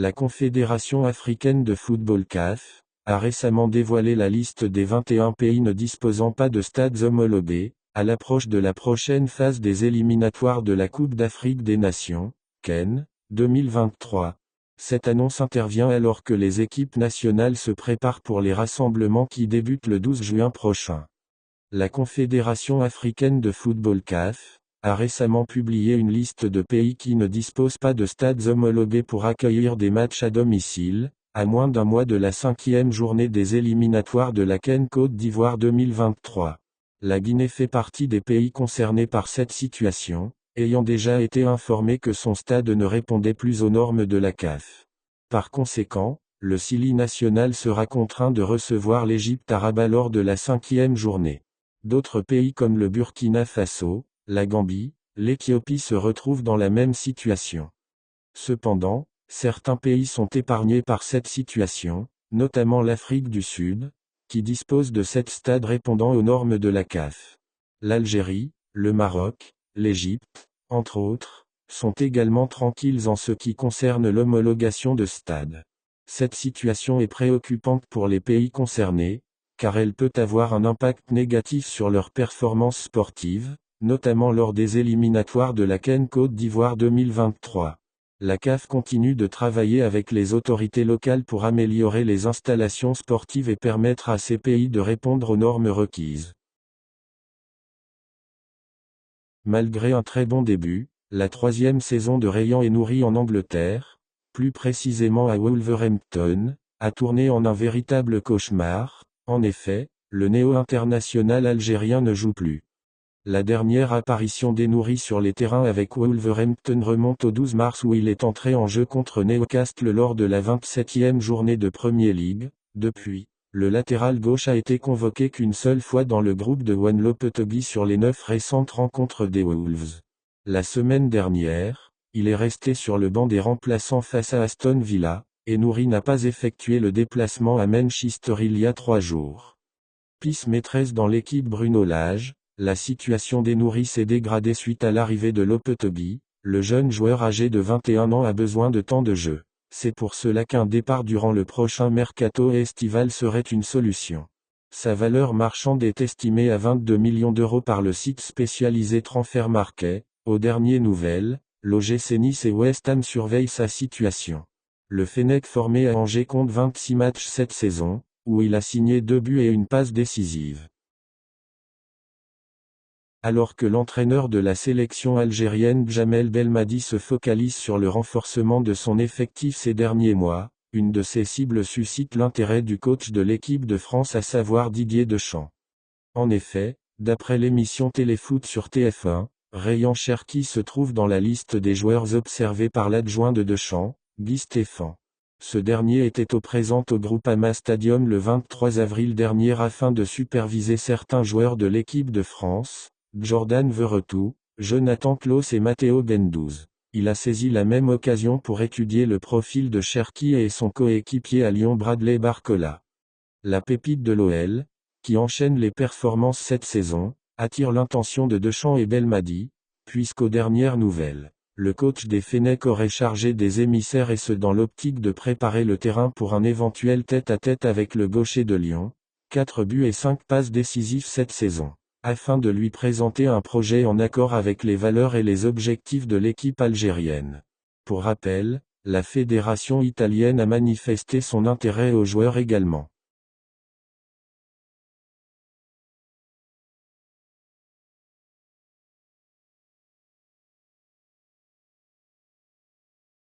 La Confédération africaine de football CAF a récemment dévoilé la liste des 21 pays ne disposant pas de stades homologués, à l'approche de la prochaine phase des éliminatoires de la Coupe d'Afrique des Nations, CAN, 2023. Cette annonce intervient alors que les équipes nationales se préparent pour les rassemblements qui débutent le 12 juin prochain. La Confédération africaine de football CAF a récemment publié une liste de pays qui ne disposent pas de stades homologués pour accueillir des matchs à domicile, à moins d'un mois de la 5e journée des éliminatoires de la CAN Côte d'Ivoire 2023. La Guinée fait partie des pays concernés par cette situation, ayant déjà été informé que son stade ne répondait plus aux normes de la CAF. Par conséquent, le Sili national sera contraint de recevoir l'Égypte à Rabat lors de la 5e journée. D'autres pays comme le Burkina Faso, la Gambie, l'Éthiopie se retrouvent dans la même situation. Cependant, certains pays sont épargnés par cette situation, notamment l'Afrique du Sud, qui dispose de 7 stades répondant aux normes de la CAF. L'Algérie, le Maroc, l'Égypte, entre autres, sont également tranquilles en ce qui concerne l'homologation de stades. Cette situation est préoccupante pour les pays concernés, car elle peut avoir un impact négatif sur leurs performances sportives, notamment lors des éliminatoires de la CAN Côte d'Ivoire 2023. La CAF continue de travailler avec les autorités locales pour améliorer les installations sportives et permettre à ces pays de répondre aux normes requises. Malgré un très bon début, la 3e saison de Rayan et Nouri en Angleterre, plus précisément à Wolverhampton, a tourné en un véritable cauchemar. En effet, le néo-international algérien ne joue plus. La dernière apparition d'Enouri sur les terrains avec Wolverhampton remonte au 12 mars où il est entré en jeu contre Newcastle lors de la 27e journée de Premier League. Depuis, le latéral gauche a été convoqué qu'une seule fois dans le groupe de One Lopetegui sur les 9 récentes rencontres des Wolves. La semaine dernière, il est resté sur le banc des remplaçants face à Aston Villa, et Nouri n'a pas effectué le déplacement à Manchester il y a 3 jours. Pisse maîtresse dans l'équipe Bruno Lage, la situation d'Enouri s'est dégradée suite à l'arrivée de Lopetegui. Le jeune joueur âgé de 21 ans a besoin de temps de jeu. C'est pour cela qu'un départ durant le prochain mercato estival serait une solution. Sa valeur marchande est estimée à 22 millions d'euros par le site spécialisé Transfermarkt. Aux dernières nouvelles, l'OGC Nice et West Ham surveillent sa situation. Le Fennec formé à Angers compte 26 matchs cette saison, où il a signé 2 buts et une passe décisive. Alors que l'entraîneur de la sélection algérienne Djamel Belmadi se focalise sur le renforcement de son effectif ces derniers mois, une de ses cibles suscite l'intérêt du coach de l'équipe de France à savoir Didier Deschamps. En effet, d'après l'émission Téléfoot sur TF1, Rayan Cherki se trouve dans la liste des joueurs observés par l'adjoint de Deschamps, Guy Stéphane. Ce dernier était présent au Groupama Stadium le 23 avril dernier afin de superviser certains joueurs de l'équipe de France, Jordan Verretou, Jonathan Klaus et Matteo Gendouzi. Il a saisi la même occasion pour étudier le profil de Cherki et son coéquipier à Lyon Bradley Barcola. La pépite de l'OL, qui enchaîne les performances cette saison, attire l'attention de Deschamps et Belmadi, puisqu'aux dernières nouvelles, le coach des Fennecs aurait chargé des émissaires et ce dans l'optique de préparer le terrain pour un éventuel tête-à-tête avec le gaucher de Lyon, 4 buts et 5 passes décisives cette saison, afin de lui présenter un projet en accord avec les valeurs et les objectifs de l'équipe algérienne. Pour rappel, la fédération italienne a manifesté son intérêt au joueur également.